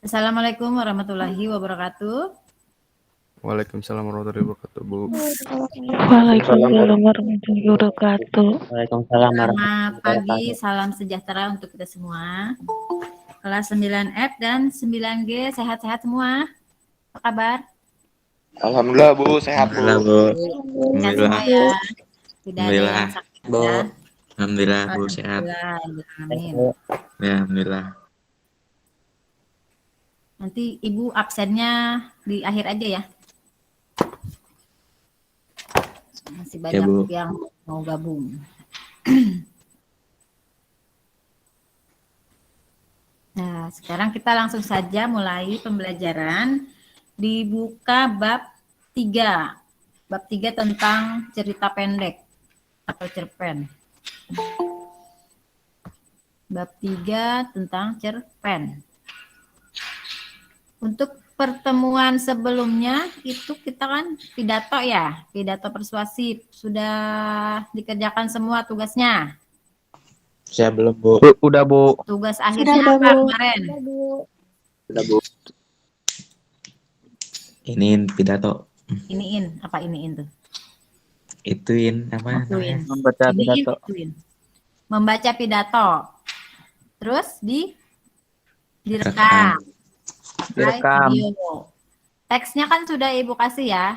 Assalamualaikum warahmatullahi wabarakatuh. Waalaikumsalam warahmatullahi wabarakatuh, Bu. Waalaikumsalam warahmatullahi wabarakatuh. Waalaikumsalam Selamat warahmatullahi pagi, wabarakatuh. salam sejahtera untuk kita semua. Kelas 9F dan 9G sehat-sehat semua. Apa kabar? Alhamdulillah Bu, sehat Bu. Alhamdulillah Bu. Sehat Alhamdulillah. semua ya. Tidak ada yang Alhamdulillah. sakit Bu. ya. Alhamdulillah Bu sehat. Alhamdulillah, amin. Ya, alhamdulillah. Nanti Ibu absennya di akhir aja ya. Masih banyak Bu. yang mau gabung. Nah, sekarang kita langsung saja mulai pembelajaran. Dibuka bab 3. Bab 3 tentang cerita pendek atau cerpen. Bab 3 tentang cerpen. Untuk pertemuan sebelumnya itu kita kan pidato ya, pidato persuasif. Sudah dikerjakan semua tugasnya. Saya belum Bu. Udah, Bu. Tugas akhirnya apa kemarin? Sudah Bu. Iniin pidato. Iniin, apa iniin tuh? Ituin apa namanya? Membaca Iniin, pidato. ituin. Membaca pidato. Terus direkam. Direkam. Video. Teksnya kan sudah Ibu kasih ya.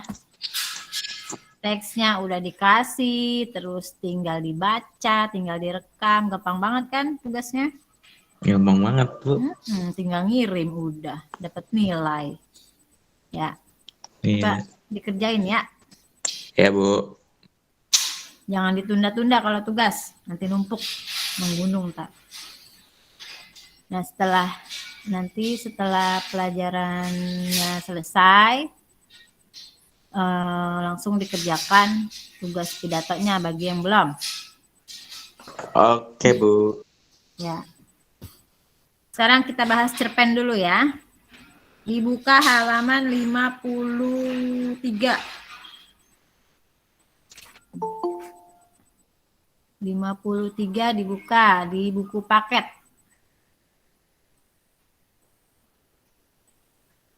Teksnya udah dikasih, terus tinggal dibaca, tinggal direkam. Gampang banget kan tugasnya? Gampang banget Bu. Tinggal ngirim udah, dapat nilai. Ya, coba Iya. dikerjain ya. Ya Bu. Jangan ditunda-tunda kalau tugas, nanti numpuk menggunung tak. Nah, setelah pelajarannya selesai, langsung dikerjakan tugas pidatonya bagi yang belum. Oke Bu. Ya. Sekarang kita bahas cerpen dulu ya. Dibuka halaman 53. 53 dibuka di buku paket.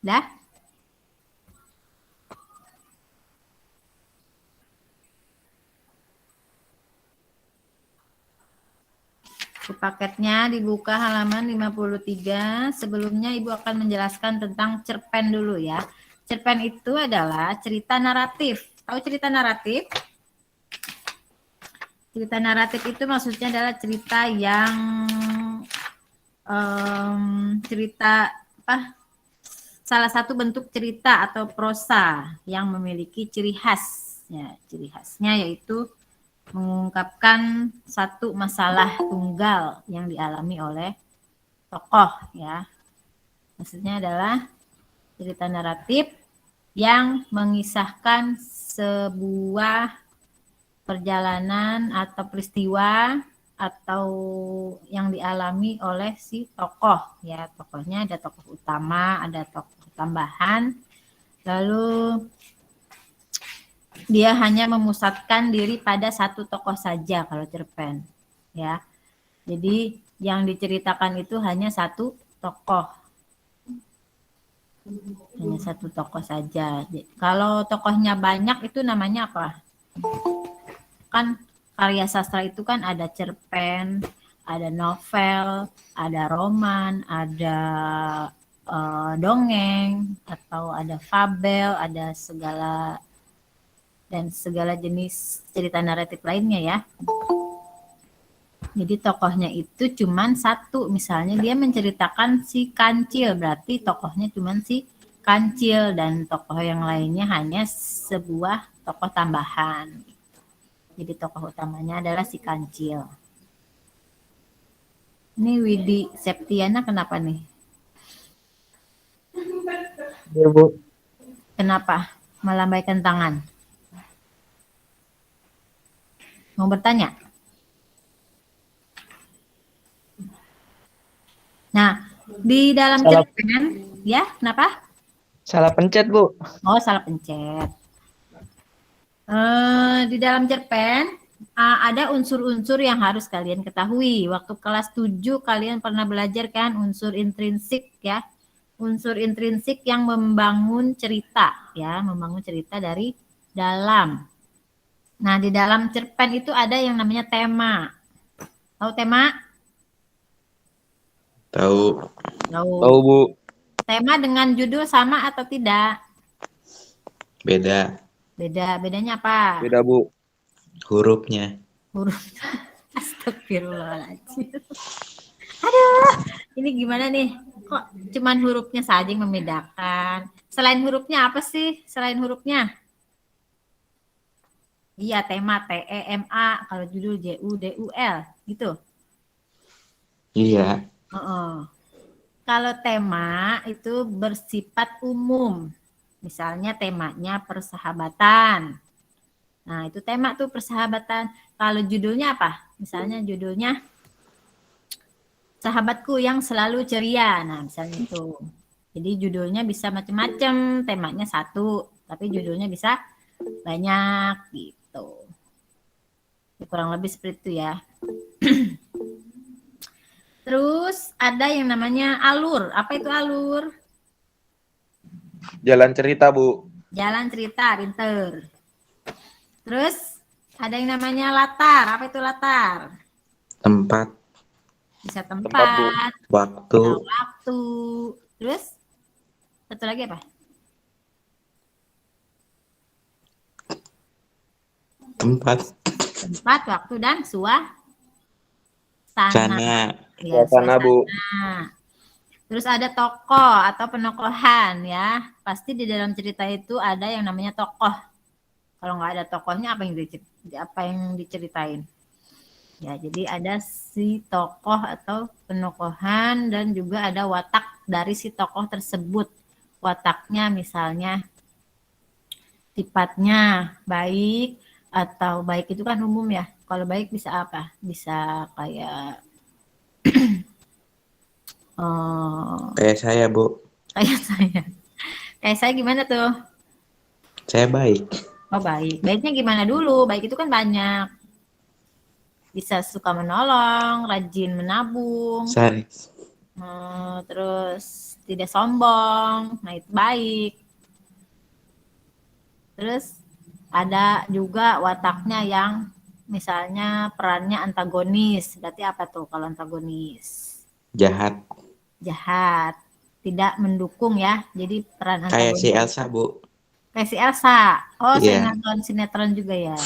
Dah? Buku paketnya dibuka halaman 53. Sebelumnya Ibu akan menjelaskan tentang cerpen dulu ya. Cerpen itu adalah cerita naratif. Tahu cerita naratif? Cerita naratif itu maksudnya adalah cerita yang salah satu bentuk cerita atau prosa yang memiliki ciri khas. Ya, ciri khasnya yaitu mengungkapkan satu masalah tunggal yang dialami oleh tokoh ya. Maksudnya adalah cerita naratif yang mengisahkan sebuah perjalanan atau peristiwa atau yang dialami oleh si tokoh ya. Tokohnya ada tokoh utama, ada tokoh tambahan. Lalu dia hanya memusatkan diri pada satu tokoh saja kalau cerpen ya. Jadi yang diceritakan itu hanya satu tokoh. Hanya satu tokoh saja. Kalau tokohnya banyak itu namanya apa? Kan karya sastra itu kan ada cerpen, ada novel, ada roman, ada dongeng, atau ada fabel, ada segala jenis cerita naratif lainnya ya. Jadi tokohnya itu cuman satu, misalnya dia menceritakan si Kancil, berarti tokohnya cuman si Kancil dan tokoh yang lainnya hanya sebuah tokoh tambahan. Jadi tokoh utamanya adalah si Kancil. Ini Widi Septiana kenapa nih? Ya, Bu. Kenapa? Melambaikan tangan. Mau bertanya? Nah, di dalam cerpen, ya, kenapa? Salah pencet, Bu. Oh, salah pencet. Di dalam cerpen ada unsur-unsur yang harus kalian ketahui. Waktu kelas 7 kalian pernah belajar kan unsur intrinsik ya. unsur intrinsik yang membangun cerita, ya, membangun cerita dari dalam. Nah, di dalam cerpen itu ada yang namanya tema. Tahu tema? Tahu. Tahu, Bu. Tema dengan judul sama atau tidak? Beda. Bedanya apa? Beda, Bu. Hurufnya. Huruf. Astagfirullahaladzim. Aduh, ini gimana nih? Kok cuman hurufnya saja yang membedakan? Selain hurufnya apa sih? Selain hurufnya? Iya, tema TEMA, kalau judul JUDUL, gitu. Iya. Kalau tema itu bersifat umum. Misalnya temanya persahabatan. Nah, itu tema tuh persahabatan. Kalau judulnya apa? Misalnya judulnya Sahabatku yang Selalu Ceria. Nah, misalnya itu. Jadi judulnya bisa macam-macam, temanya satu, tapi judulnya bisa banyak gitu. Kurang lebih seperti itu ya. Terus ada yang namanya alur. Apa itu alur? Jalan cerita, Bu. Jalan cerita, pinter. Terus ada yang namanya latar. Apa itu latar? Tempat. Bisa Tempat, Bu. tempat, Waktu. bisa waktu. Terus satu lagi apa? Tempat. Tempat, waktu, dan suasana. Sana. Ya, Suasana, Bu. Terus ada tokoh atau penokohan ya. Pasti di dalam cerita itu ada yang namanya tokoh. Kalau nggak ada tokohnya apa yang diceritain? Ya, jadi ada si tokoh atau penokohan dan juga ada watak dari si tokoh tersebut. Wataknya misalnya sifatnya baik, atau baik itu kan umum ya. Kalau baik bisa apa? Bisa kayak Kayak saya, Bu. kayak saya. Kayak saya gimana tuh? Saya baik. Oh, baik. Baiknya gimana dulu? Baik itu kan banyak. Bisa suka menolong, rajin menabung, Saya. terus tidak sombong. Nah, itu baik. Terus ada juga wataknya yang misalnya perannya antagonis. Berarti apa tuh kalau antagonis? Jahat. Jahat. Tidak mendukung ya. Jadi peran Kayak si antagonis. Elsa, Bu. Kayak si Elsa. Oh, saya Iya. nonton sinetron juga ya.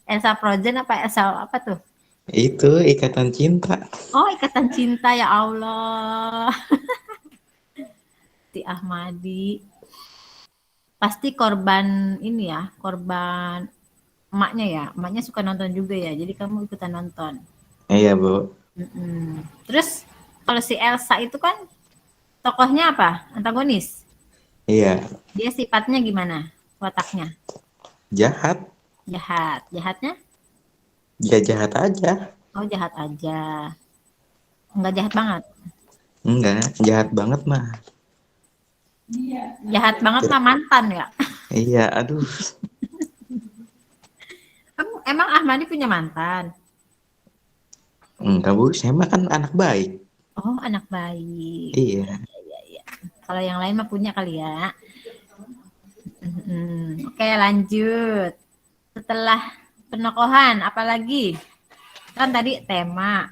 Elsa Frozen apa Elsa apa tuh? Itu Ikatan Cinta. Oh, Ikatan Cinta, ya Allah. Si Ahmadi. Pasti korban ini ya, korban emaknya ya. Emaknya suka nonton juga ya, jadi kamu ikutan nonton. Iya, Bu. Terus kalau si Elsa itu kan tokohnya apa? Antagonis. Iya. Dia sifatnya gimana? Wataknya? Jahat. Jahat. Jahatnya? Ya jahat aja. Oh, jahat aja. Enggak jahat banget. Enggak, jahat banget mah. Jahat banget mah mantan ya. Iya, aduh. Emang Ahmadi punya mantan? Enggak, Bu. Saya mah kan anak baik. Oh, anak baik. Iya. Kalau yang lain mah punya kali ya. Oke, lanjut. Setelah penokohan, apalagi? Kan tadi tema,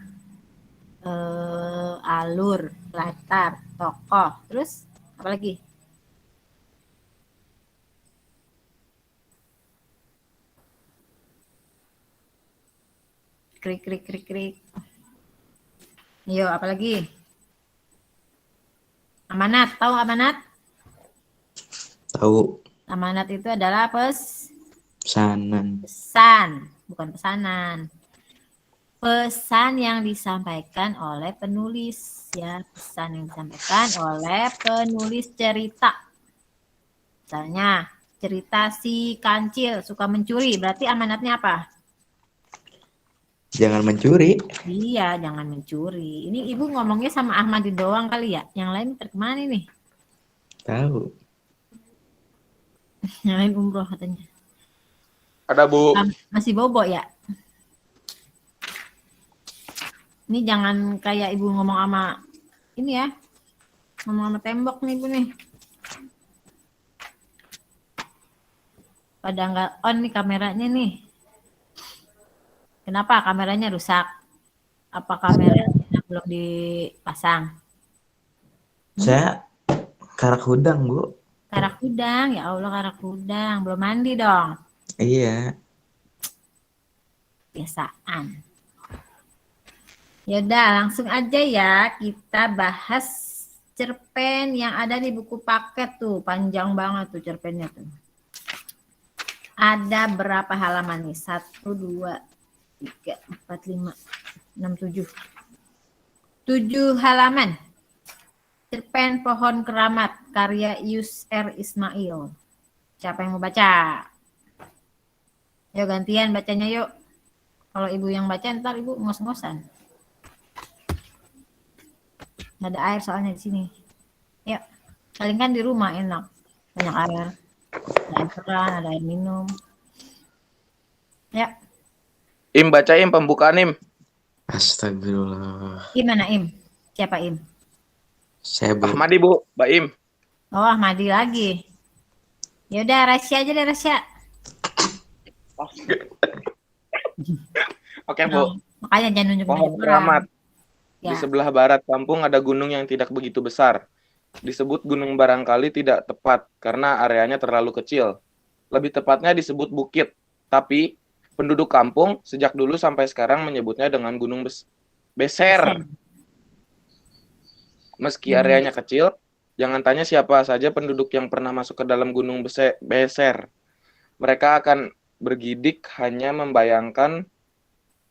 alur, latar, tokoh. Terus apalagi? Krik, krik, krik, krik. Yo, apalagi? Amanat, tahu amanat? Tahu. Amanat itu adalah Pesanan. pesan, bukan pesanan. Pesan yang disampaikan oleh penulis, ya, pesan yang disampaikan oleh penulis cerita. Misalnya, cerita si kancil suka mencuri, berarti amanatnya apa? Jangan mencuri. Iya, jangan mencuri. Ini ibu ngomongnya sama Ahmadi doang kali ya? Yang lain kemana nih? Tahu. Yang lain umroh katanya. Ada, Bu. Masih bobo ya? Ini jangan kayak ibu ngomong sama ini ya, ngomong sama tembok nih ibu nih. Pada nggak on nih kameranya nih. Kenapa kameranya rusak? Apa kameranya belum dipasang? Saya karak hudang, Bu. Karak udang, ya Allah karak udang, belum mandi dong. Iya. Biasaan. Ya udah, langsung aja ya kita bahas cerpen yang ada di buku paket tuh, panjang banget tuh cerpennya tuh. Ada berapa halaman nih? 1, 2, 3, 4, 5, 6, 7. 7 halaman. Cerpen Pohon Keramat, karya Yus R. Ismail. Siapa yang mau baca? Yuk gantian bacanya yuk. Kalau ibu yang baca ntar ibu ngos-ngosan. Nggak ada air soalnya di sini. Yuk, kalian kan di rumah enak. Banyak air. Ada air keran, ada air minum. Ya. Im, baca Im, pembukaan Im. Astagfirullah. Gimana Im? Siapa Im? Saya, Bu. Ahmadi, Bu. Mbak Im. Oh, Ahmadi lagi. Ya udah, rahasia aja deh, rahasia. Oke, Bu. Makanya jangan nunjuk Pohon Keramat. Ya. Di sebelah barat kampung ada gunung yang tidak begitu besar. Disebut gunung barangkali tidak tepat karena areanya terlalu kecil. Lebih tepatnya disebut bukit. Tapi penduduk kampung sejak dulu sampai sekarang menyebutnya dengan gunung Beser. Meski areanya kecil, jangan tanya siapa saja penduduk yang pernah masuk ke dalam gunung Beser. Mereka akan bergidik hanya membayangkan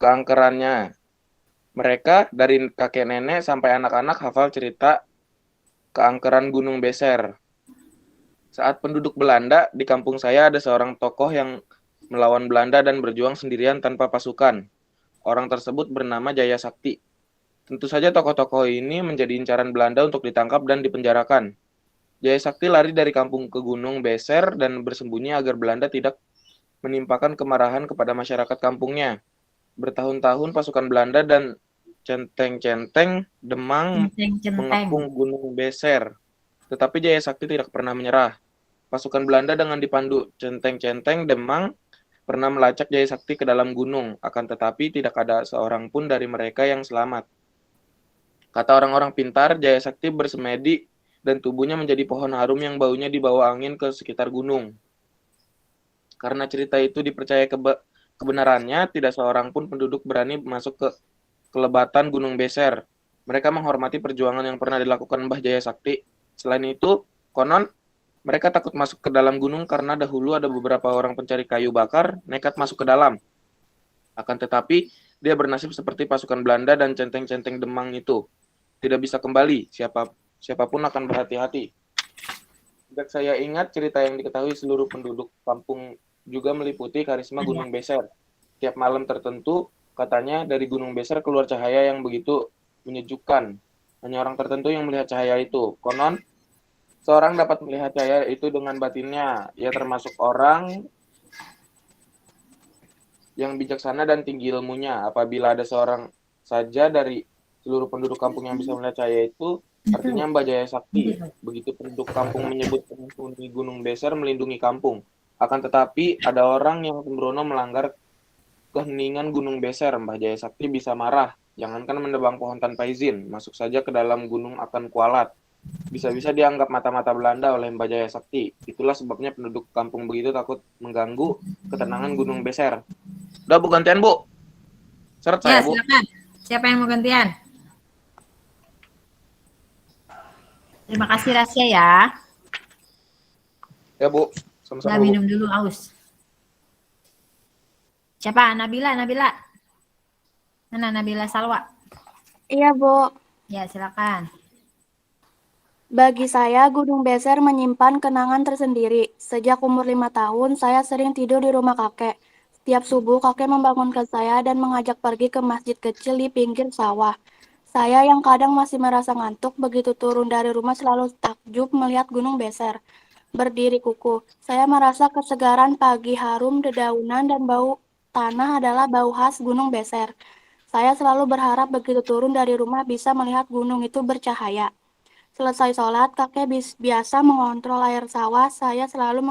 keangkerannya. Mereka dari kakek nenek sampai anak-anak hafal cerita keangkeran Gunung Beser. Saat penduduk Belanda di kampung saya ada seorang tokoh yang melawan Belanda dan berjuang sendirian tanpa pasukan. Orang tersebut bernama Jaya Sakti. Tentu saja tokoh-tokoh ini menjadi incaran Belanda untuk ditangkap dan dipenjarakan. Jaya Sakti lari dari kampung ke Gunung Beser dan bersembunyi agar Belanda tidak menimpakan kemarahan kepada masyarakat kampungnya. Bertahun-tahun pasukan Belanda dan centeng-centeng Demang mengepung Gunung Beser. Tetapi Jaya Sakti tidak pernah menyerah. Pasukan Belanda dengan dipandu centeng-centeng Demang pernah melacak Jaya Sakti ke dalam gunung, akan tetapi tidak ada seorang pun dari mereka yang selamat. Kata orang-orang pintar, Jaya Sakti bersemedi dan tubuhnya menjadi pohon harum yang baunya dibawa angin ke sekitar gunung. Karena cerita itu dipercaya kebenarannya, tidak seorang pun penduduk berani masuk ke kelebatan Gunung Beser. Mereka menghormati perjuangan yang pernah dilakukan Mbah Jaya Sakti. Selain itu, konon mereka takut masuk ke dalam gunung karena dahulu ada beberapa orang pencari kayu bakar nekat masuk ke dalam. Akan tetapi, dia bernasib seperti pasukan Belanda dan centeng-centeng Demang itu. Tidak bisa kembali, siapapun akan berhati-hati. Sejak saya ingat, cerita yang diketahui seluruh penduduk kampung juga meliputi karisma Gunung Beser. Tiap malam tertentu, katanya dari Gunung Beser keluar cahaya yang begitu menyejukkan. Hanya orang tertentu yang melihat cahaya itu. Konon, seorang dapat melihat cahaya itu dengan batinnya. Ia termasuk orang yang bijaksana dan tinggi ilmunya. Apabila ada seorang saja dari seluruh penduduk kampung yang bisa melihat cahaya itu, artinya Mbah Jaya Sakti. Begitu penduduk kampung menyebut penghuni Gunung Beser melindungi kampung. Akan tetapi, ada orang yang sembrono melanggar keheningan Gunung Beser. Mbah Jaya Sakti bisa marah. Jangankan menebang pohon tanpa izin, masuk saja ke dalam gunung akan kualat. Bisa-bisa dianggap mata-mata Belanda oleh Mbah Jaya Sakti. Itulah sebabnya penduduk kampung begitu takut mengganggu ketenangan Gunung Beser. Udah, Bu, gantian, Bu. Seret Ya, saya, Bu. silakan. Siapa yang mau gantian? Terima kasih Rasya ya. Ya, Bu. Udah Sama-sama, Bu. minum dulu, aus. Siapa? Nabila. Mana Nabila Salwa? Iya, Bu. Ya, silakan. Bagi saya, Gunung Beser menyimpan kenangan tersendiri. Sejak umur 5 tahun, saya sering tidur di rumah kakek. Setiap subuh, kakek membangunkan saya dan mengajak pergi ke masjid kecil di pinggir sawah. Saya yang kadang masih merasa ngantuk, begitu turun dari rumah selalu takjub melihat Gunung Beser. Berdiri kukuh, saya merasa kesegaran pagi, harum dedaunan dan bau tanah adalah bau khas Gunung Beser. Saya selalu berharap begitu turun dari rumah bisa melihat gunung itu bercahaya. Selesai sholat, kakek biasa mengontrol air sawah. Saya selalu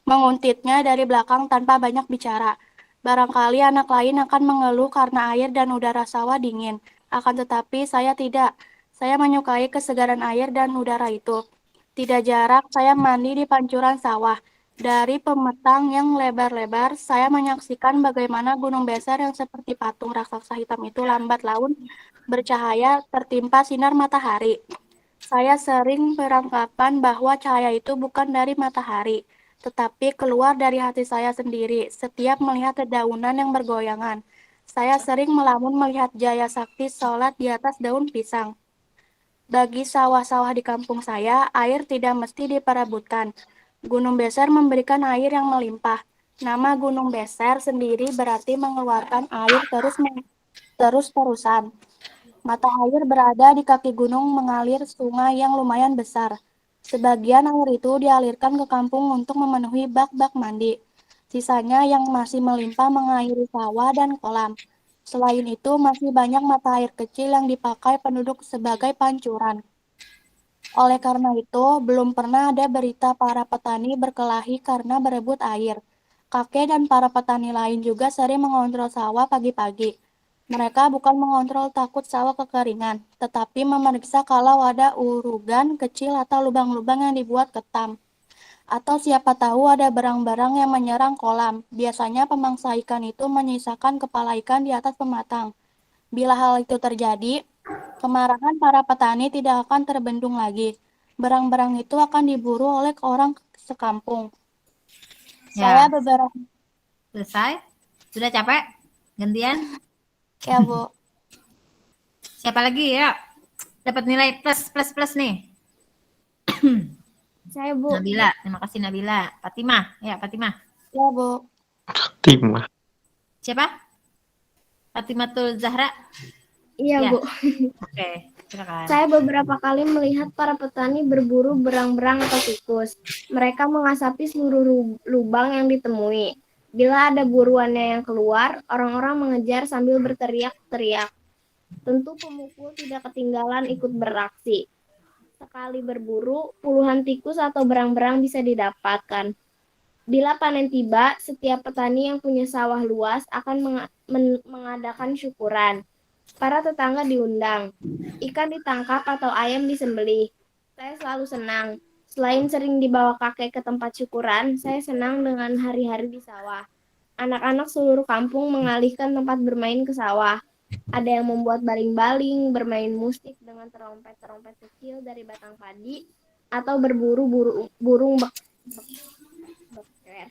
menguntitnya dari belakang tanpa banyak bicara. Barangkali anak lain akan mengeluh karena air dan udara sawah dingin. Akan tetapi saya tidak. Saya menyukai kesegaran air dan udara itu. Tidak jarak, saya mandi di pancuran sawah. Dari pemetang yang lebar-lebar, saya menyaksikan bagaimana gunung besar yang seperti patung raksasa hitam itu lambat laun bercahaya tertimpa sinar matahari. Saya sering beranggapan bahwa cahaya itu bukan dari matahari, tetapi keluar dari hati saya sendiri setiap melihat dedaunan yang bergoyangan. Saya sering melamun melihat Jaya Sakti sholat di atas daun pisang. Bagi sawah-sawah di kampung saya, air tidak mesti diperebutkan. Gunung Beser memberikan air yang melimpah. Nama Gunung Beser sendiri berarti mengeluarkan air terus-terusan. Mata air berada di kaki gunung mengalir sungai yang lumayan besar. Sebagian air itu dialirkan ke kampung untuk memenuhi bak-bak mandi. Sisanya yang masih melimpah mengairi sawah dan kolam. Selain itu, masih banyak mata air kecil yang dipakai penduduk sebagai pancuran. Oleh karena itu, belum pernah ada berita para petani berkelahi karena berebut air. Kakek dan para petani lain juga sering mengontrol sawah pagi-pagi. Mereka bukan mengontrol takut sawah kekeringan, tetapi memeriksa kalau ada urugan kecil atau lubang-lubang yang dibuat ketam. Atau siapa tahu ada barang-barang yang menyerang kolam. Biasanya pemangsa ikan itu menyisakan kepala ikan di atas pematang. Bila hal itu terjadi, kemarahan para petani tidak akan terbendung lagi. Barang-barang itu akan diburu oleh orang sekampung. Saya Ya, beberapa selesai. Sudah capek? Gantian. ya, Bu. Siapa lagi ya? Dapat nilai plus nih. Saya, Bu. Nabila, terima kasih Nabila. Fatimah, ya Fatimah. Ya, Bu. Timah. Siapa? Fatimatul Zahra. Iya, Ya. Bu. Oke, silakan. Saya beberapa kali melihat para petani berburu berang-berang atau tikus. Mereka mengasapi seluruh lubang yang ditemui. Bila ada buruannya yang keluar, orang-orang mengejar sambil berteriak-teriak. Tentu pemukul tidak ketinggalan ikut beraksi. Sekali berburu, puluhan tikus atau berang-berang bisa didapatkan. Bila panen tiba, setiap petani yang punya sawah luas akan mengadakan syukuran. Para tetangga diundang. Ikan ditangkap atau ayam disembelih. Saya selalu senang. Selain sering dibawa kakek ke tempat syukuran, saya senang dengan hari-hari di sawah. Anak-anak seluruh kampung mengalihkan tempat bermain ke sawah. Ada yang membuat baling-baling, bermain musik dengan terompet-terompet kecil dari batang padi, atau berburu burung beker.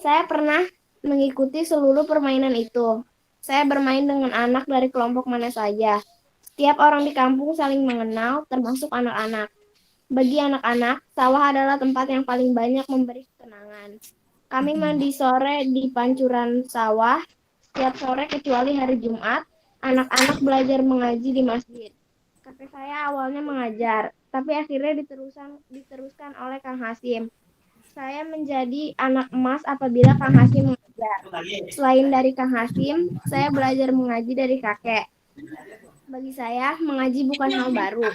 Saya pernah mengikuti seluruh permainan itu. Saya bermain dengan anak dari kelompok mana saja. Setiap orang di kampung saling mengenal, termasuk anak-anak. Bagi anak-anak, sawah adalah tempat yang paling banyak memberi kenangan. Kami mandi sore di pancuran sawah. Setiap sore kecuali hari Jumat, anak-anak belajar mengaji di masjid. Kakek saya awalnya mengajar, tapi akhirnya diteruskan oleh Kang Hasim. Saya menjadi anak emas apabila Kang Hasim mengajar. Selain dari Kang Hasim, saya belajar mengaji dari kakek. Bagi saya, mengaji bukan hal baru.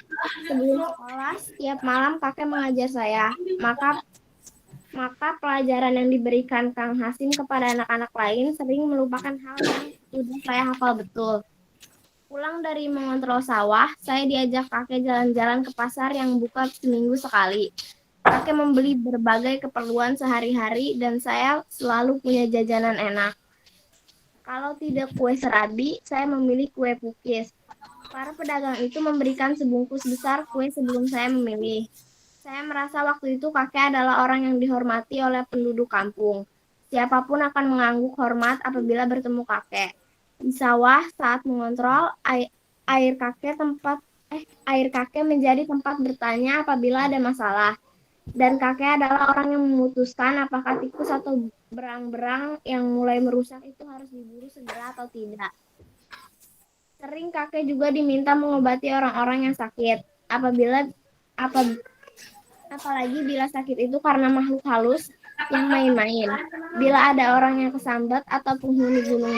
Sebelum sekolah, setiap malam kakek mengajar saya. Maka pelajaran yang diberikan Kang Hasim kepada anak-anak lain sering melupakan hal yang sudah saya hafal betul. Pulang dari mengontrol sawah, saya diajak kakek jalan-jalan ke pasar yang buka seminggu sekali. Kakek membeli berbagai keperluan sehari-hari dan saya selalu punya jajanan enak. Kalau tidak kue serabi, saya memilih kue pukis. Para pedagang itu memberikan sebungkus besar kue sebelum saya memilih. Saya merasa waktu itu kakek adalah orang yang dihormati oleh penduduk kampung. Siapapun akan mengangguk hormat apabila bertemu kakek. Di sawah saat mengontrol, air kakek menjadi tempat bertanya apabila ada masalah. Dan kakek adalah orang yang memutuskan apakah tikus atau berang-berang yang mulai merusak itu harus diburu segera atau tidak. Sering kakek juga diminta mengobati orang-orang yang sakit. Apalagi bila sakit itu karena makhluk halus yang main-main. Bila ada orang yang kesambat atau penghuni gunung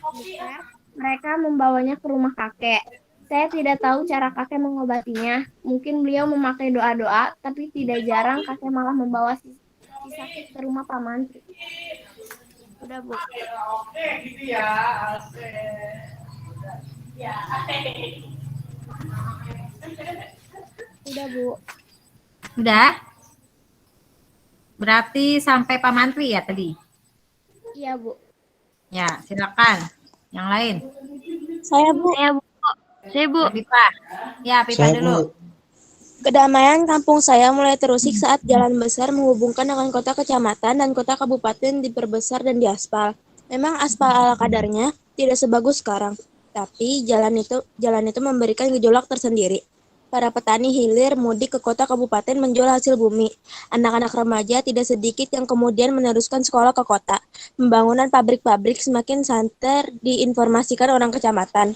besar, Mereka membawanya ke rumah kakek. Saya tidak tahu cara kakek mengobatinya. Mungkin beliau memakai doa-doa, tapi tidak jarang kakek malah membawa si sakit ke rumah Pak Mantri. Udah, Bu. Udah, Bu. Udah? Berarti sampai Pak Mantri ya tadi? Iya, Bu. Ya, silakan. Yang lain. Saya, Bu. Saya, Bu. Pipa. Ya, Pipa Saya, dulu. Bu. Kedamaian kampung saya mulai terusik saat jalan besar menghubungkan dengan kota kecamatan dan kota kabupaten diperbesar dan diaspal. Memang aspal ala kadarnya tidak sebagus sekarang, tapi jalan itu memberikan gejolak tersendiri. Para petani hilir mudik ke kota kabupaten menjual hasil bumi. Anak-anak remaja tidak sedikit yang kemudian meneruskan sekolah ke kota. Pembangunan pabrik-pabrik semakin santer diinformasikan orang kecamatan.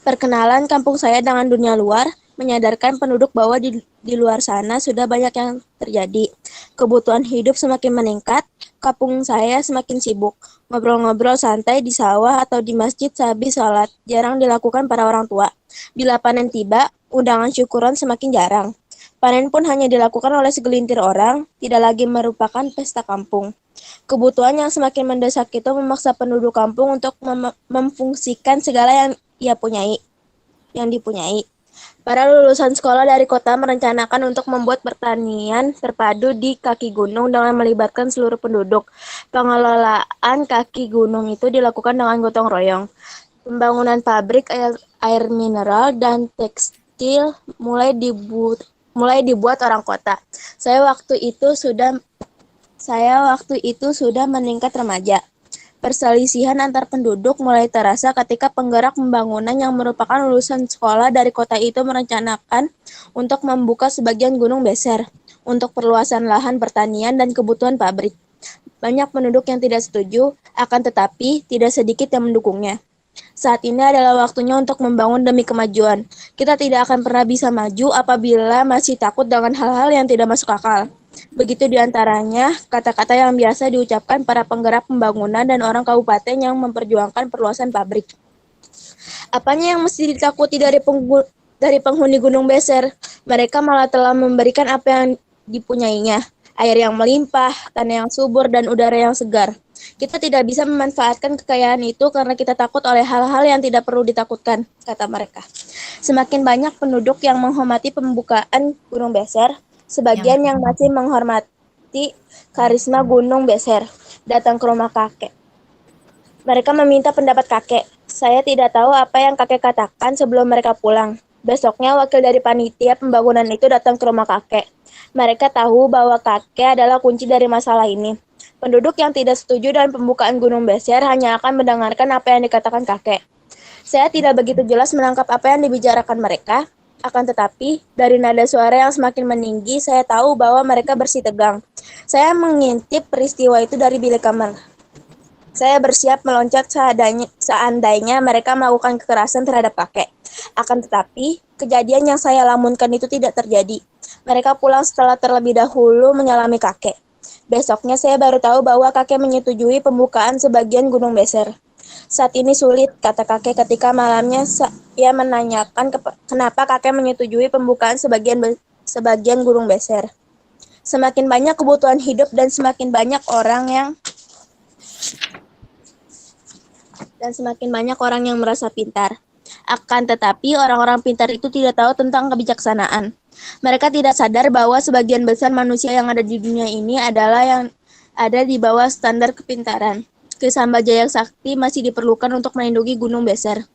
Perkenalan kampung saya dengan dunia luar menyadarkan penduduk bahwa di luar sana sudah banyak yang terjadi. Kebutuhan hidup semakin meningkat, kampung saya semakin sibuk. Ngobrol-ngobrol santai di sawah atau di masjid sehabis sholat, jarang dilakukan para orang tua. Bila panen tiba, undangan syukuran semakin jarang. Panen pun hanya dilakukan oleh segelintir orang, tidak lagi merupakan pesta kampung. Kebutuhan yang semakin mendesak itu memaksa penduduk kampung untuk memfungsikan segala yang dipunyai. Para lulusan sekolah dari kota merencanakan untuk membuat pertanian terpadu di kaki gunung dengan melibatkan seluruh penduduk. Pengelolaan kaki gunung itu dilakukan dengan gotong royong. Pembangunan pabrik air mineral dan tekstil mulai dibuat orang kota. Saya waktu itu sudah meningkat remaja. Perselisihan antar penduduk mulai terasa ketika penggerak pembangunan yang merupakan lulusan sekolah dari kota itu merencanakan untuk membuka sebagian gunung beser untuk perluasan lahan pertanian dan kebutuhan pabrik. Banyak penduduk yang tidak setuju, akan tetapi tidak sedikit yang mendukungnya. Saat ini adalah waktunya untuk membangun demi kemajuan. Kita tidak akan pernah bisa maju apabila masih takut dengan hal-hal yang tidak masuk akal. Begitu diantaranya kata-kata yang biasa diucapkan para penggerak pembangunan dan orang kabupaten yang memperjuangkan perluasan pabrik. Apanya yang mesti ditakuti dari penghuni Gunung Beser? Mereka malah telah memberikan apa yang dipunyainya. Air yang melimpah, tanah yang subur, dan udara yang segar. Kita tidak bisa memanfaatkan kekayaan itu karena kita takut oleh hal-hal yang tidak perlu ditakutkan, kata mereka. Semakin banyak penduduk yang menghormati pembukaan Gunung Beser, sebagian yang masih menghormati karisma Gunung Beser, datang ke rumah kakek. Mereka meminta pendapat kakek. Saya tidak tahu apa yang kakek katakan sebelum mereka pulang. Besoknya wakil dari panitia pembangunan itu datang ke rumah kakek. Mereka tahu bahwa kakek adalah kunci dari masalah ini. Penduduk yang tidak setuju dengan pembukaan Gunung Beser hanya akan mendengarkan apa yang dikatakan kakek. Saya tidak begitu jelas menangkap apa yang dibicarakan mereka, akan tetapi dari nada suara yang semakin meninggi, saya tahu bahwa mereka bersih tegang. Saya mengintip peristiwa itu dari bilik kamar. Saya bersiap meloncat seandainya mereka melakukan kekerasan terhadap kakek. Akan tetapi, kejadian yang saya lamunkan itu tidak terjadi. Mereka pulang setelah terlebih dahulu menyalami kakek. Besoknya saya baru tahu bahwa kakek menyetujui pembukaan sebagian Gunung Beser. Saat ini sulit, kata kakek ketika malamnya ia menanyakan kenapa kakek menyetujui pembukaan sebagian Gunung Beser. Semakin banyak kebutuhan hidup dan semakin banyak orang yang merasa pintar. Akan tetapi orang-orang pintar itu tidak tahu tentang kebijaksanaan. Mereka tidak sadar bahwa sebagian besar manusia yang ada di dunia ini adalah yang ada di bawah standar kepintaran. Kesambajaya Sakti masih diperlukan untuk melindungi Gunung Beser.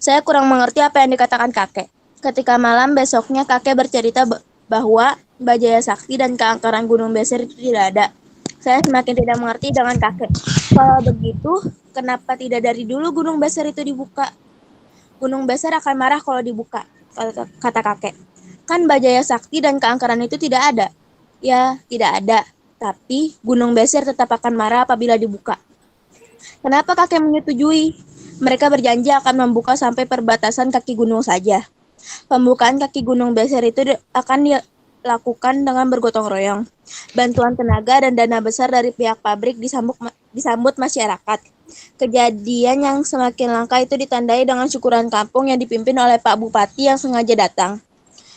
Saya kurang mengerti apa yang dikatakan kakek. Ketika malam besoknya kakek bercerita bahwa Bajaya Sakti dan keangkeran Gunung Beser itu tidak ada. Saya semakin tidak mengerti dengan kakek. Kalau begitu, kenapa tidak dari dulu Gunung Beser itu dibuka? Gunung Beser akan marah kalau dibuka, kata kakek. Kan Bajaya Sakti dan keangkeran itu tidak ada. Ya, tidak ada. Tapi Gunung Beser tetap akan marah apabila dibuka. Kenapa kakek menyetujui? Mereka berjanji akan membuka sampai perbatasan kaki gunung saja. Pembukaan kaki Gunung Beser itu akan dilakukan dengan bergotong royong. Bantuan tenaga dan dana besar dari pihak pabrik disambut masyarakat. Kejadian yang semakin langka itu ditandai dengan syukuran kampung yang dipimpin oleh Pak Bupati yang sengaja datang.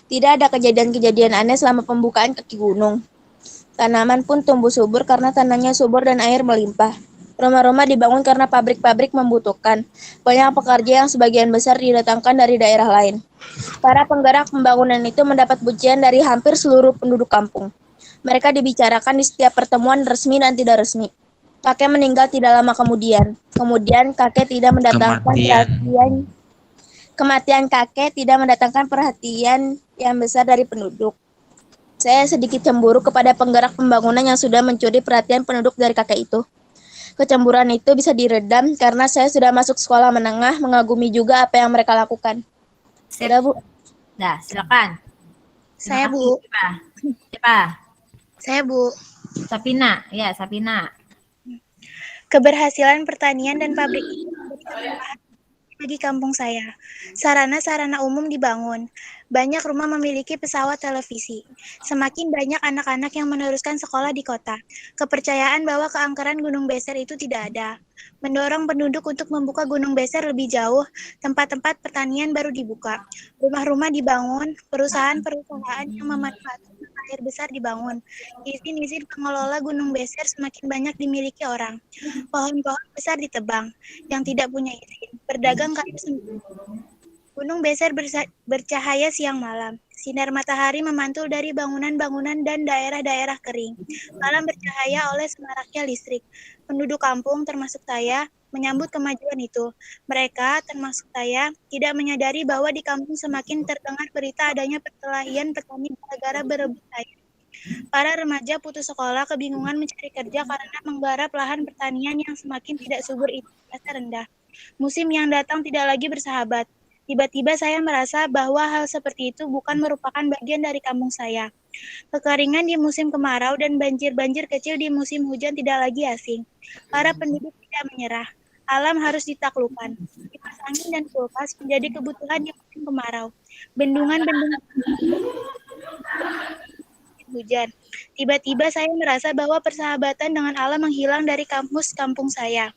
Tidak ada kejadian-kejadian aneh selama pembukaan kaki gunung. Tanaman pun tumbuh subur karena tanahnya subur dan air melimpah. Rumah-rumah dibangun karena pabrik-pabrik membutuhkan. Banyak pekerja yang sebagian besar didatangkan dari daerah lain. Para penggerak pembangunan itu mendapat pujian dari hampir seluruh penduduk kampung. Mereka dibicarakan di setiap pertemuan resmi dan tidak resmi. Kakek meninggal tidak lama kemudian. Kemudian kakek tidak mendatangkan perhatian. Kematian kakek tidak mendatangkan perhatian yang besar dari penduduk. Saya sedikit cemburu kepada penggerak pembangunan yang sudah mencuri perhatian penduduk dari kakek itu. Kecemburuan itu bisa diredam karena saya sudah masuk sekolah menengah, mengagumi juga apa yang mereka lakukan. Sudah, Bu. Dah, silakan. Saya, Bu. Siapa? Saya, Bu. Sapina. Ya, Sapina. Keberhasilan pertanian dan pabrik itu bagi kampung saya. Sarana-sarana umum dibangun. Banyak rumah memiliki pesawat televisi. Semakin banyak anak-anak yang meneruskan sekolah di kota. Kepercayaan bahwa keangkeran Gunung Beser itu tidak ada. Mendorong penduduk untuk membuka Gunung Beser lebih jauh, tempat-tempat pertanian baru dibuka. Rumah-rumah dibangun, perusahaan-perusahaan yang memanfaatkan air besar dibangun. Izin-izin pengelola Gunung Beser semakin banyak dimiliki orang. Pohon-pohon besar ditebang, yang tidak punya izin. Berdagang kayu sendiri. Gunung Beser bercahaya siang malam. Sinar matahari memantul dari bangunan-bangunan dan daerah-daerah kering. Malam bercahaya oleh semaraknya listrik. Penduduk kampung, termasuk saya, menyambut kemajuan itu. Mereka, termasuk saya, tidak menyadari bahwa di kampung semakin terdengar berita adanya perkelahian petani gara-gara berebut air. Para remaja putus sekolah kebingungan mencari kerja karena menggarap lahan pertanian yang semakin tidak subur itu terasa rendah. Musim yang datang tidak lagi bersahabat. Tiba-tiba saya merasa bahwa hal seperti itu bukan merupakan bagian dari kampung saya. Kekeringan di musim kemarau dan banjir-banjir kecil di musim hujan tidak lagi asing. Para penduduk tidak menyerah. Alam harus ditaklukkan. Kipas angin dan kulkas menjadi kebutuhan di musim kemarau. Bendungan-bendungan hujan. Tiba-tiba saya merasa bahwa persahabatan dengan alam menghilang dari kampus kampung saya.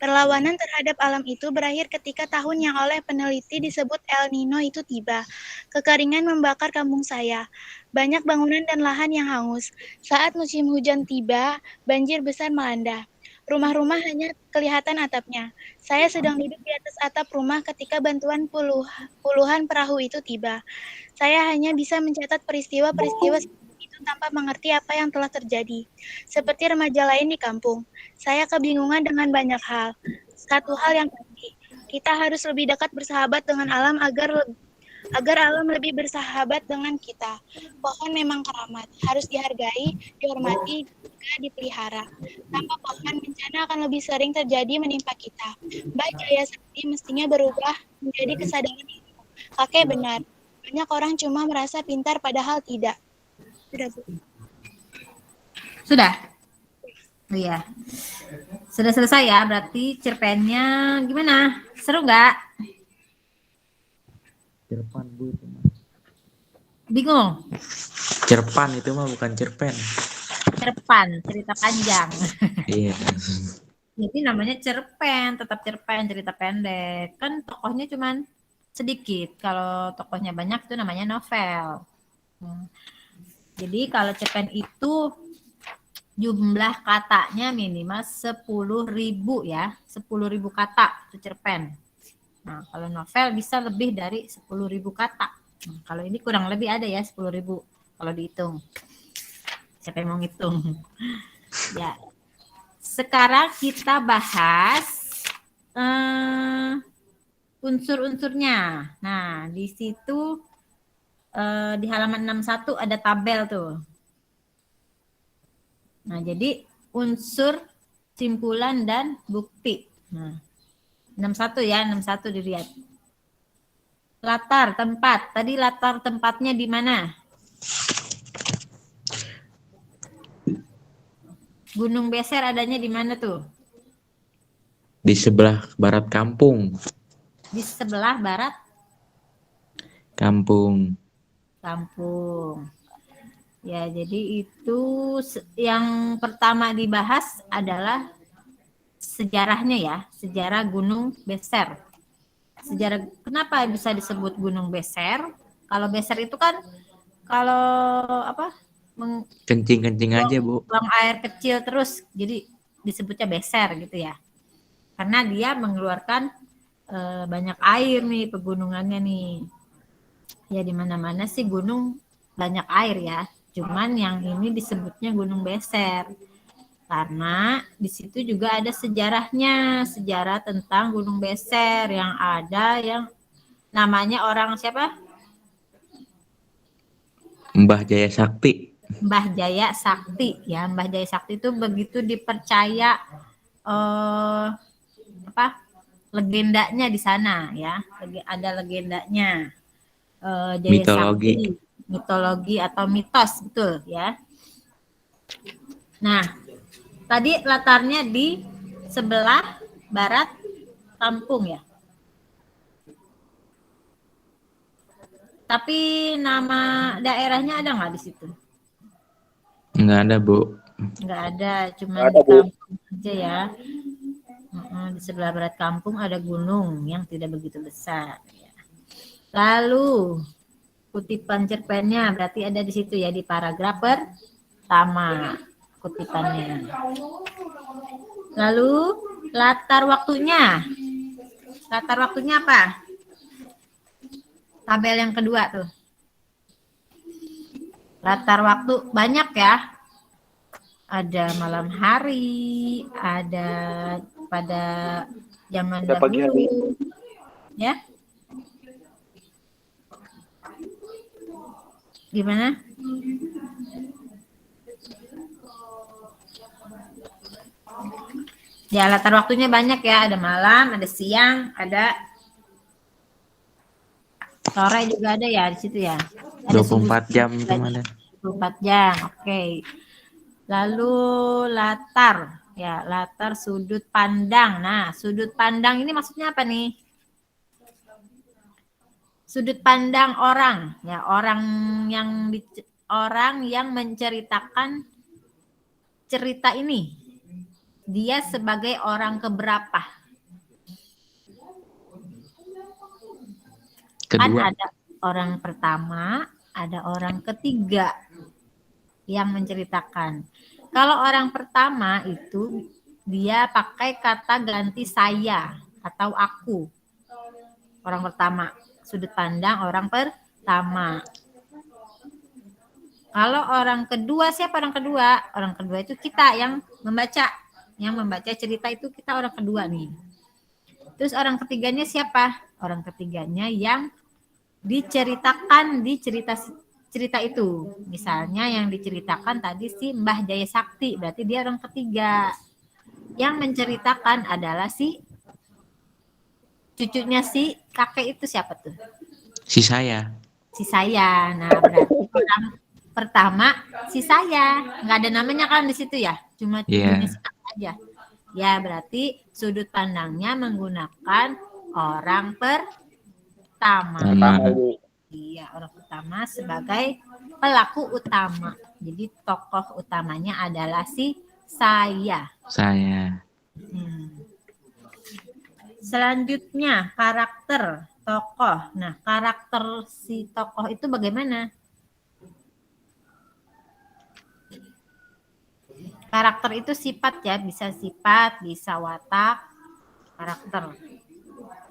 Perlawanan terhadap alam itu berakhir ketika tahun yang oleh peneliti disebut El Nino itu tiba. Kekeringan membakar kampung saya. Banyak bangunan dan lahan yang hangus. Saat musim hujan tiba, banjir besar melanda. Rumah-rumah hanya kelihatan atapnya. Saya sedang duduk di atas atap rumah ketika bantuan puluhan perahu itu tiba. Saya hanya bisa mencatat peristiwa-peristiwa itu tanpa mengerti apa yang telah terjadi. Seperti remaja lain di kampung, saya kebingungan dengan banyak hal. Satu hal yang pasti, kita harus lebih dekat bersahabat dengan alam agar alam lebih bersahabat dengan kita. Pohon memang keramat, harus dihargai, dihormati, juga dipelihara. Tanpa pohon, bencana akan lebih sering terjadi menimpa kita. Mbak Jaya Sakti mestinya berubah menjadi kesadaran itu. Kakek benar, banyak orang cuma merasa pintar padahal tidak. Sudah, Bu. Sudah? Oh iya. Sudah selesai ya, berarti cerpennya gimana? Seru nggak? Cerpan, Bu. Bingung? Cerpan itu mah bukan cerpen. Cerpan, cerita panjang. Iya. Jadi namanya cerpen, tetap cerpen, cerita pendek. Kan tokohnya cuman sedikit. Kalau tokohnya banyak itu namanya novel. Jadi kalau cerpen itu jumlah katanya minimal 10.000 ya. 10.000 kata itu cerpen. Nah, kalau novel bisa lebih dari 10.000 kata. Nah, kalau ini kurang lebih ada ya 10.000 kalau dihitung. Siapa yang mau ngitung? Ya. Sekarang kita bahas unsur-unsurnya. Nah, di situ di halaman 61 ada tabel tuh. Nah, jadi unsur, simpulan, dan bukti. Nah, 61 ya, 61 dilihat. Latar tempat. Tadi latar tempatnya di mana? Gunung Beser adanya di mana tuh? Di sebelah barat kampung. Di sebelah barat Kampung. kampung. Ya, jadi itu yang pertama dibahas adalah sejarahnya ya, sejarah Gunung Beser. Sejarah kenapa bisa disebut Gunung Beser? Kalau Beser itu kan kalau apa? Kencing-kencing aja, Bu. Buang air kecil terus, jadi disebutnya Beser gitu ya. Karena dia mengeluarkan banyak air nih pegunungannya nih. Ya di mana-mana sih gunung banyak air ya. Cuman yang ini disebutnya Gunung Beser. Karena di situ juga ada sejarahnya, sejarah tentang Gunung Beser yang ada yang namanya orang siapa? Mbah Jaya Sakti. Mbah Jaya Sakti ya. Mbah Jaya Sakti itu begitu dipercaya legendanya di sana ya. Ada legendanya. Jaya Mitologi. Sakti, mitologi atau mitos betul ya. Nah, tadi latarnya di sebelah barat kampung ya. Tapi nama daerahnya ada nggak di situ? Nggak ada, Bu. Nggak ada, cuma Nggak di ada, Bu. kampung aja ya. Di sebelah barat kampung ada gunung yang tidak begitu besar. Ya. Lalu kutipan cerpennya berarti ada di situ ya di paragraf pertama kutipannya. Lalu latar waktunya. Latar waktunya apa? Tabel yang kedua tuh. Latar waktu banyak ya. Ada malam hari, ada pada zaman Ada pagi hari. dahulu. Ya. Gimana? Ya, latar waktunya banyak ya. Ada malam, ada siang, ada sore juga ada ya di situ ya. Ada 24 jam itu ada. 24 jam, oke. Lalu latar, ya latar sudut pandang. Nah, sudut pandang ini maksudnya apa nih? Sudut pandang orang, ya orang yang menceritakan cerita ini. Dia sebagai orang keberapa? Kan Kedua. ada orang pertama, ada orang ketiga yang menceritakan. Kalau orang pertama itu dia pakai kata ganti saya atau aku. Orang pertama, sudut pandang orang pertama. Kalau orang kedua, siapa orang kedua? Orang kedua itu kita yang membaca. Yang membaca cerita itu kita orang kedua nih. Terus orang ketiganya siapa? Orang ketiganya yang diceritakan di cerita itu. Misalnya yang diceritakan tadi si Mbah Jaya Sakti, berarti dia orang ketiga. Yang menceritakan adalah si cucunya si kakek itu siapa tuh? Si saya. Si saya. Nah, berarti orang pertama si saya. Nggak ada namanya kan di situ ya? Cuma cucunya si kakek aja. Ya, berarti sudut pandangnya menggunakan orang pertama. Iya, orang pertama sebagai pelaku utama. Jadi tokoh utamanya adalah si saya. Saya. Selanjutnya karakter tokoh. Nah, karakter si tokoh itu bagaimana? Karakter itu sifat ya, bisa sifat, bisa watak, karakter.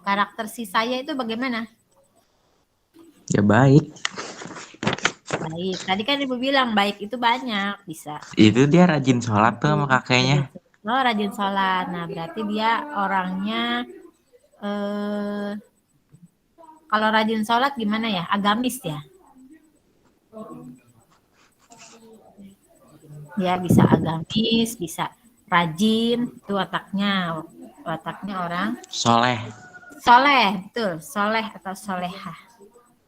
Karakter si saya itu bagaimana? Ya baik. Baik. Tadi kan Ibu bilang baik itu banyak, bisa. Itu dia rajin sholat tuh sama kakeknya. Oh, rajin sholat. Nah, berarti dia orangnya kalau rajin sholat gimana ya? Agamis ya? Ya, bisa agamis, bisa rajin. Itu wataknya orang soleh. Soleh, betul. Soleh atau solehah.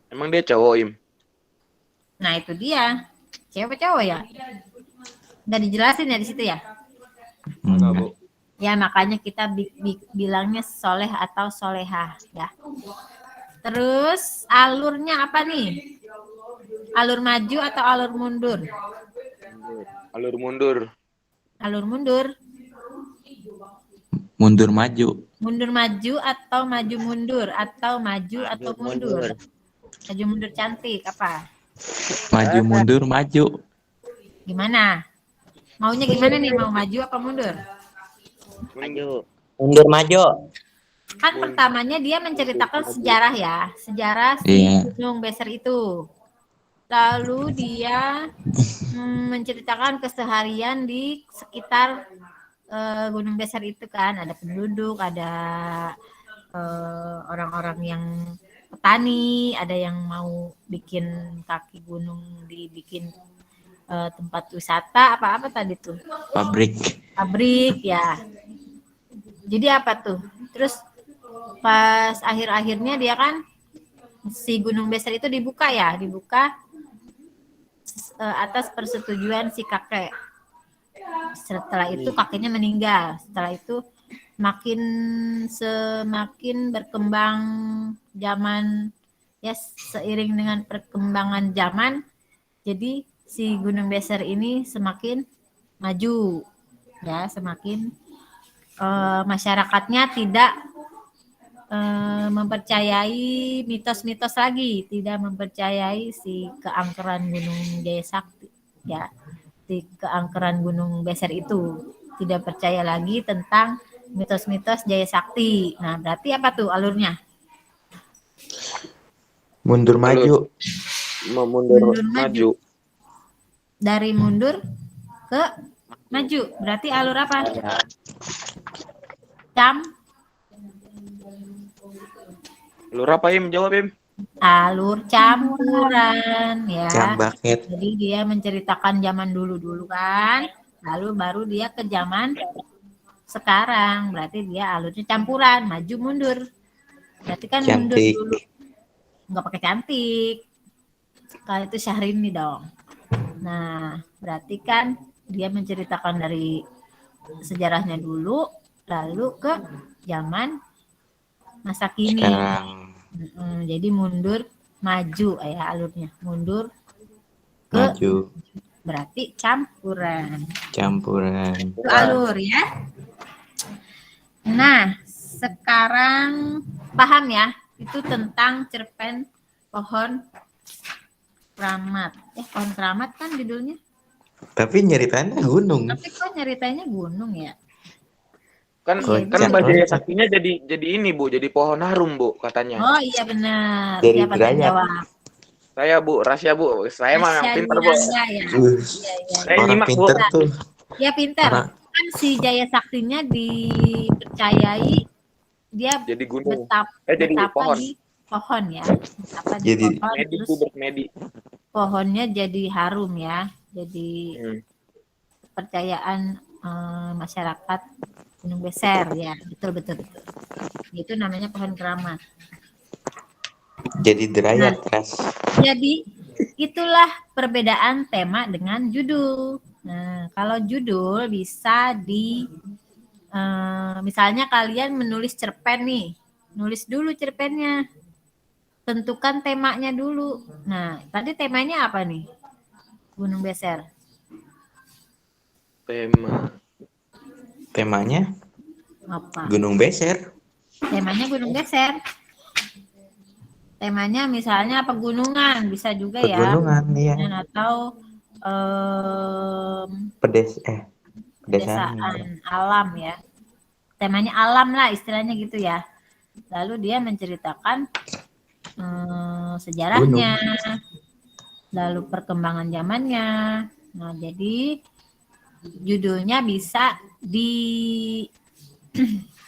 Emang dia cowok, Im? Nah, itu dia. Cewek cowok ya? Udah dijelasin ya di situ ya? Enggak, Bu. Ya, makanya kita bilangnya soleh atau solehah ya. Terus alurnya apa nih? Alur maju atau alur mundur? Alur mundur. Alur mundur. Mundur maju. Mundur maju atau maju mundur? Atau maju atau mundur? Maju mundur cantik apa? Maju mundur maju. Gimana? Maunya gimana nih? Mau maju apa mundur? Maju. Mundur maju. Kan pertamanya dia menceritakan sejarah ya. Sejarah si Iya. Gunung Beser itu. Lalu dia menceritakan keseharian di sekitar Gunung Beser itu kan. Ada penduduk, ada orang-orang yang petani, ada yang mau bikin kaki gunung dibikin tempat wisata, apa-apa tadi tuh. Pabrik ya. Jadi apa tuh? Terus pas akhir-akhirnya dia kan si Gunung Beser itu dibuka atas persetujuan si kakek. Setelah itu kakeknya meninggal. Setelah itu semakin berkembang zaman ya, seiring dengan perkembangan zaman, jadi si Gunung Beser ini semakin maju ya, semakin masyarakatnya tidak mempercayai mitos-mitos lagi, tidak mempercayai si keangkeran Gunung Jaya Sakti ya, si keangkeran Gunung Beser itu, tidak percaya lagi tentang mitos-mitos Jaya Sakti. Nah, berarti apa tuh alurnya? Mundur maju. Mundur maju. Dari mundur ke maju. Berarti alur apa? Alur apa, Im? Jawab, Im. Alur campuran ya. Cambaket. Jadi dia menceritakan zaman dulu kan, lalu baru dia ke zaman sekarang. Berarti dia alurnya campuran, maju mundur. Berarti kan mundur Cantik. dulu. Nggak pakai cantik. Kalau itu Syahrini dong. Nah, berarti kan dia menceritakan dari sejarahnya dulu, lalu ke zaman masa kini. Sekarang Jadi mundur maju ya alurnya. Mundur ke maju. berarti campuran. Itu alur ya. Nah, sekarang paham ya, itu tentang cerpen pohon keramat. Pohon keramat kan judulnya. Tapi nyeritain gunung. Tapi kok nyeritanya gunung ya? Kan Kocak. Mbak Jaya Saktinya jadi ini, Bu, jadi pohon harum, Bu, katanya. Oh iya benar. Dari Siapa yang Derajat. jawab? Saya, Bu, rahasia, Bu. Saya mah yang Rasya pintar, Bu. Dwiranda, ya. Saya Orang nyimak, Bu. pinter tuh. Ya pintar. Orang- Kan si Jaya Saktinya dipercayai dia Jadi gunung. betapa jadi pohon. di pohon ya. Betapa di Jadi- pohon, Medi, terus Bu, bermedi. pohonnya jadi harum ya. Jadi kepercayaan masyarakat Gunung Beser ya. Betul. Itu namanya pohon keramat. Jadi derajat, Ras. Jadi itulah perbedaan tema dengan judul. Nah, kalau judul bisa misalnya kalian menulis cerpen nih, nulis dulu cerpennya, tentukan temanya dulu. Nah, tadi temanya apa nih? Gunung Beser. Temanya Apa? Gunung Beser. Temanya Gunung Beser. Temanya misalnya pegunungan, bisa juga ya. Pegunungan, iya. Atau Pedesaan. pedesaan alam ya. Temanya alam lah istilahnya gitu ya. Lalu dia menceritakan sejarahnya, lalu perkembangan zamannya. Nah, jadi judulnya bisa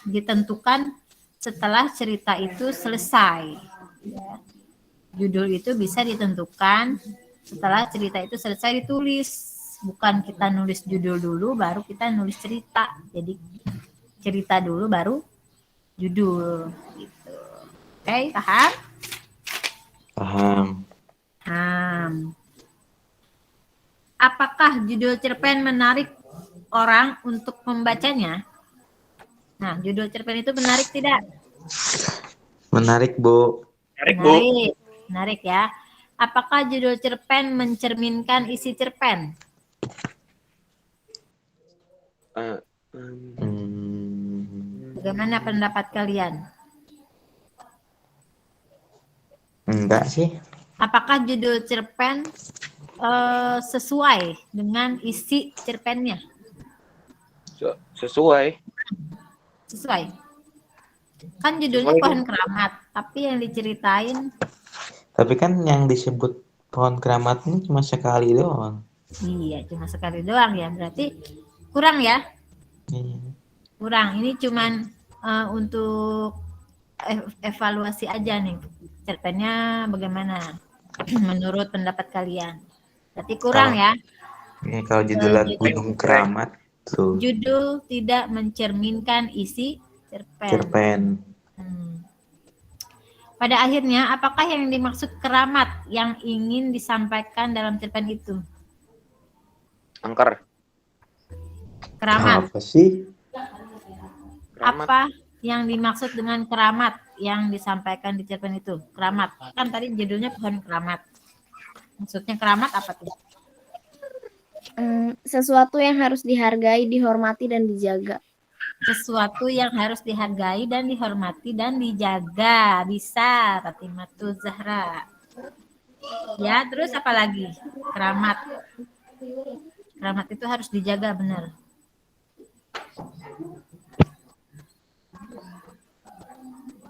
ditentukan setelah cerita itu selesai. Ya. Judul itu bisa ditentukan setelah cerita itu selesai ditulis. Bukan kita nulis judul dulu baru kita nulis cerita. Jadi cerita dulu baru judul gitu. Oke, paham? Paham. Apakah judul cerpen menarik orang untuk membacanya? Nah, judul cerpen itu menarik tidak? Menarik, Bu. Menarik, Bu. Menarik ya. Apakah judul cerpen mencerminkan isi cerpen? Bagaimana pendapat kalian? Enggak sih. Apakah judul cerpen sesuai dengan isi cerpennya? Sesuai. Sesuai. Kan judulnya Sesuai Pohon Keramat, tapi yang diceritain. Tapi kan yang disebut pohon keramat ini cuma sekali doang. Iya, cuma sekali doang ya. Berarti kurang ya? Iya. Kurang. Ini cuman untuk evaluasi aja nih. Cerpennya bagaimana? Menurut pendapat kalian. Berarti kurang ya? Kalau judulnya Judul- Gunung Keramat tuh. Judul tidak mencerminkan isi cerpen. Cerpen. Pada akhirnya, apakah yang dimaksud keramat yang ingin disampaikan dalam cerpen itu? Angker. Keramat. Apa sih? Keramat. Apa yang dimaksud dengan keramat yang disampaikan di cerpen itu? Keramat. Kan tadi judulnya Pohon Keramat. Maksudnya keramat apa tuh? Sesuatu yang harus dihargai, dihormati, dan dijaga. Sesuatu yang harus dihargai dan dihormati dan dijaga. Bisa, Fatimatu Zahra. Ya, terus apa lagi? Keramat. Keramat itu harus dijaga, benar.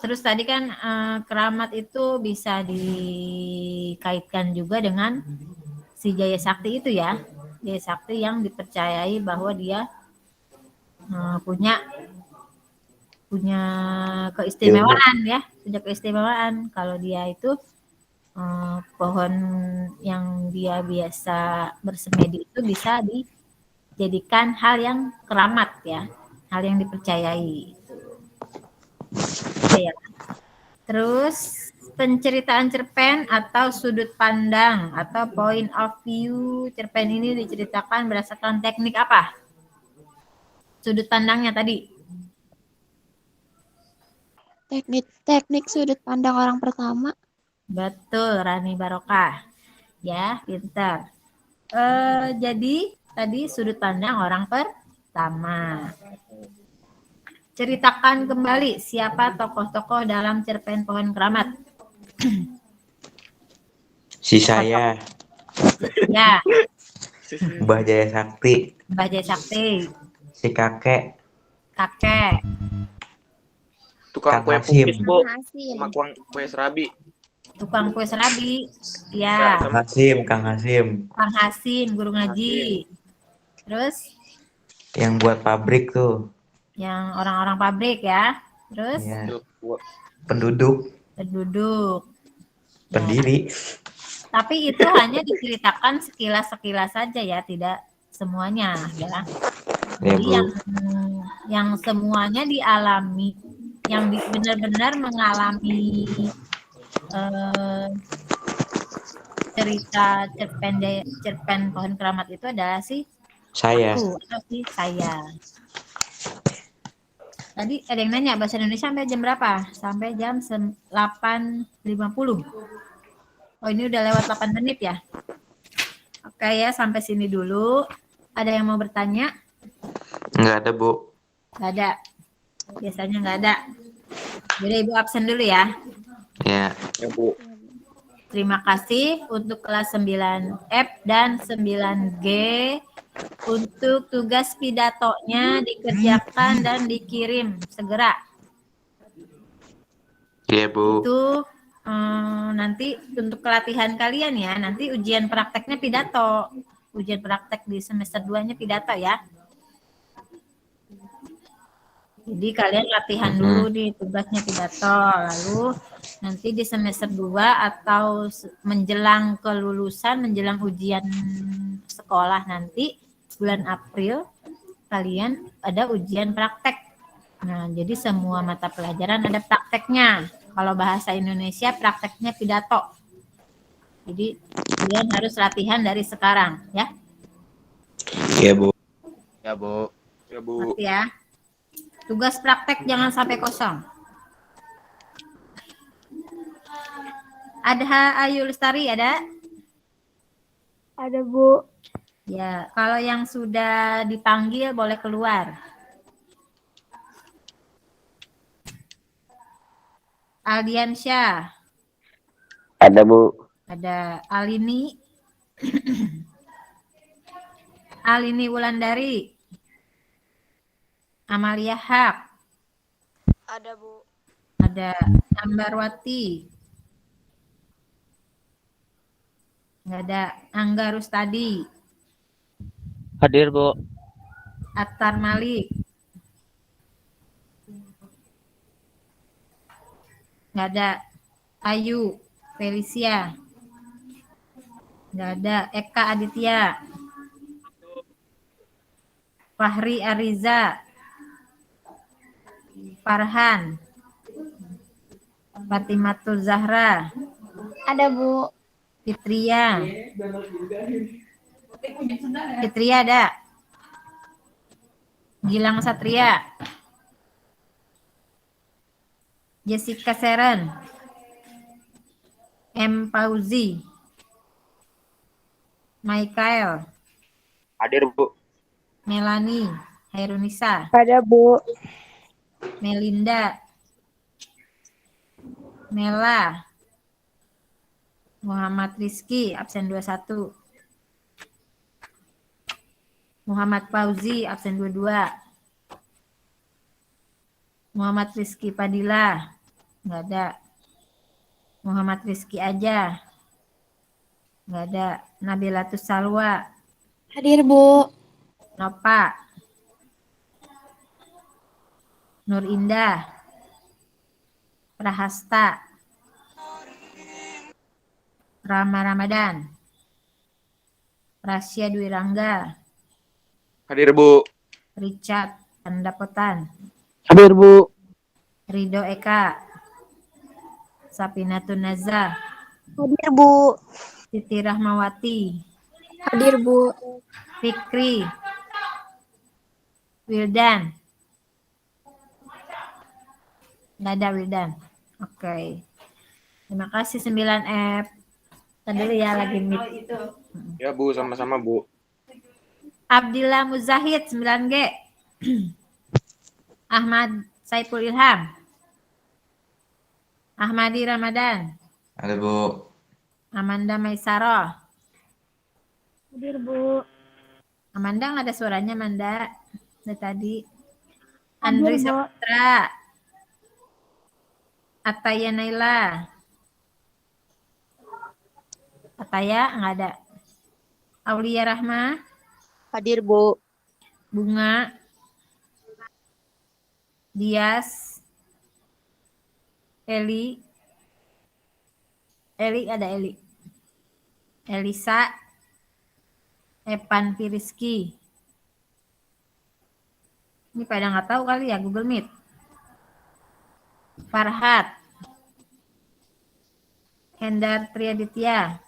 Terus tadi kan keramat itu bisa dikaitkan juga dengan si Jaya Sakti itu ya. Jaya Sakti yang dipercayai bahwa dia punya keistimewaan ya, punya keistimewaan kalau dia itu pohon yang dia biasa bersemedi itu bisa dijadikan hal yang keramat ya, hal yang dipercayai. Ya. Terus penceritaan cerpen atau sudut pandang atau point of view cerpen ini diceritakan berdasarkan teknik apa? Sudut pandangnya tadi. Teknik sudut pandang orang pertama. Betul, Rani Barokah. Ya, pintar. Jadi tadi sudut pandang orang pertama. Ceritakan kembali siapa tokoh-tokoh dalam cerpen Pohon Keramat. Si saya. Ya. Mbah Jaya Sakti. Mbah Jaya Sakti. Si kakek. Kakek. Tukang kue pukis, Bu. Sama kue serabi. Tukang kue serabi. Ya. Kang Hasim. Kang Hasim, guru ngaji. Terus? Yang buat pabrik tuh. Yang orang-orang pabrik ya. Terus? Ya. Penduduk. Pendiri. Tapi itu hanya diceritakan sekilas-sekilas saja ya, tidak semuanya ya. Jadi yang semuanya dialami, yang benar-benar mengalami cerita cerpen Pohon Keramat itu adalah saya. Tadi ada yang nanya bahasa Indonesia sampai jam berapa? Sampai jam 8.50. Oh, ini udah lewat 8 menit ya. Oke ya, sampai sini dulu. Ada yang mau bertanya? Nggak ada, Bu. Nggak ada. Biasanya nggak ada. Jadi Ibu absen dulu ya. Ya. Ya, Bu. Terima kasih untuk kelas 9F dan 9G. Untuk tugas pidatonya dikerjakan dan dikirim segera. Iya, Bu. Itu nanti untuk pelatihan kalian ya. Nanti ujian prakteknya pidato. Ujian praktek di semester 2-nya pidato ya. Jadi kalian latihan dulu di tugasnya pidato. Lalu nanti di semester 2 atau menjelang kelulusan, menjelang ujian sekolah nanti bulan April kalian ada ujian praktek. Nah, jadi semua mata pelajaran ada prakteknya. Kalau bahasa Indonesia prakteknya pidato. Jadi kalian harus latihan dari sekarang ya. Iya, Bu. Ya, Bu. Ya, Bu. Ngerti ya. Tugas praktek jangan sampai kosong. Adha Ayu Lestari ada? Ada, Bu. Ya, kalau yang sudah dipanggil boleh keluar. Aldiansyah. Ada, Bu. Ada Alini. Alini Wulandari. Amalia Haq. Ada, Bu. Ada Ambarwati. Nggak ada. Angga Rustadi. Hadir, Bu. Attar Malik. Nggak ada. Ayu Felicia. Nggak ada. Eka Aditya. Fahri Ariza. Farhan. Fatimatul Zahra. Ada, Bu. Fitria. Fitria ada. Gilang Satria. Jessica Seren. M. Fauzi. Michael. Hadir, Bu. Melani. Hairunisa. Ada, Bu. Melinda. Mela. Muhammad Rizky, absen 21. Muhammad Fauzi, absen 22. Muhammad Rizky Padilla, nggak ada. Muhammad Rizky aja, nggak ada. Nabilatus Salwa, Hadir, Bu. Nova. Nur Indah. Prahasta. Rama Ramadan. Rasya Dwi Rangga. Hadir, Bu. Richard Andapotan. Hadir, Bu. Ridho Eka. Sapinatun Nazah. Hadir, Bu. Siti Rahmawati. Hadir, Bu. Fikri. Wildan. Nggak ada Wildan. Oke. Terima kasih 9F. Tadi dulu ya lagi meet. Ya, Bu, sama-sama, Bu. Abdillah Muzahid 9G. Ahmad Saiful Ilham. Ahmadi Ramadan. Ada, Bu. Amanda Maisaro. Hadir, Bu. Amanda nggak ada suaranya, Amanda. Dari tadi. Andri Bu. Saputra. Ataya Naila. Ataya nggak ada. Aulia Rahma. Hadir, Bu. Bunga. Dias. Eli. Eli ada Eli. Elisa. Evan Firiski. Ini pada nggak tahu kali ya Google Meet. Farhat. Hendar Triaditya.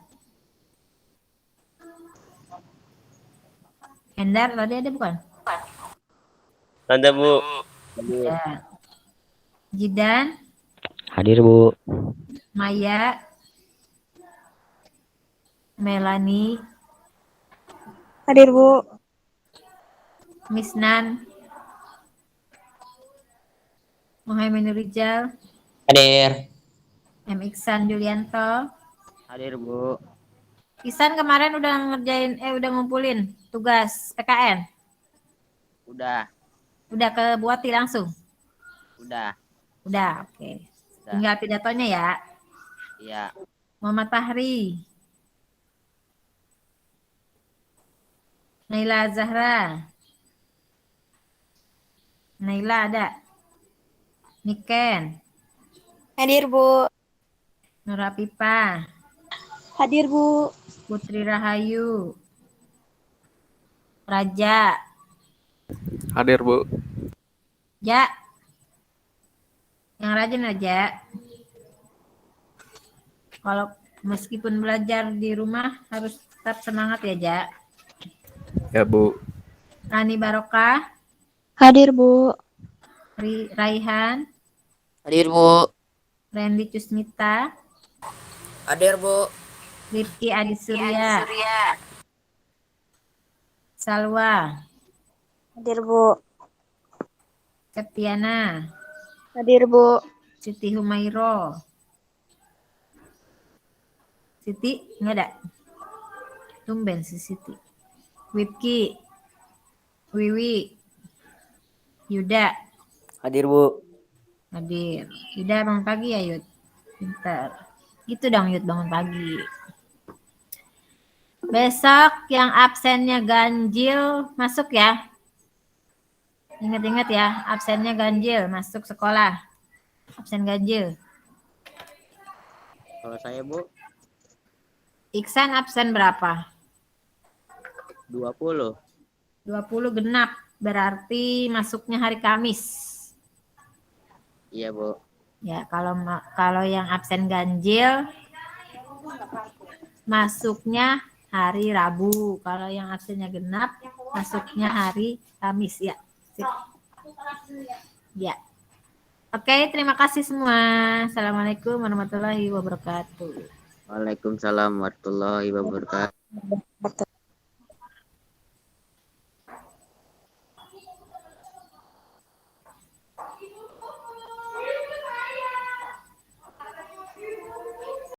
Hendar tadi ada bukan? Ada, Bu. Ya. Jidan. Hadir, Bu. Maya. Melani. Hadir, Bu. Misnan. Muhammad Rijal. Hadir. M. Iksan Julianto. Hadir, Bu. Iksan kemarin udah udah ngumpulin tugas PKN. Udah. Udah ke Buati langsung. Udah. Udah, oke. Udah. Tinggal pidatonya ya. Iya. Muhammad Fahri. Naila Zahra. Naila ada. Niken. Hadir, Bu. Nura Pipa. Hadir, Bu. Putri Rahayu. Raja. Hadir, Bu. Ja. Yang rajin aja. Kalau meskipun belajar di rumah harus tetap semangat ya, Ja. Ya, Bu. Rani Barokah. Hadir, Bu. Raihan. Hadir, Bu. Randy Cusmita. Hadir, Bu. Rifki Adisurya. Salwa. Hadir, Bu. Septiana. Hadir, Bu. Siti Humairo. Siti, nggak ada? Tumben si Siti. Wipki. Wiwi. Yuda. Hadir, Bu. Hadir. Yuda bangun pagi ya, Yud. Pintar. Gitu dong, Yud, bangun pagi. Besok yang absennya ganjil masuk ya. Ingat-ingat ya, absennya ganjil masuk sekolah. Absen ganjil. Kalau saya, Bu, Iksan absen berapa? 20. 20 genap. Berarti masuknya hari Kamis. Iya, Bu. Ya, kalau yang absen ganjil masuknya hari Rabu. Kalau yang absennya genap masuknya hari Kamis ya. Sip. Ya. Oke, terima kasih semua. Assalamualaikum warahmatullahi wabarakatuh. Waalaikumsalam warahmatullahi wabarakatuh.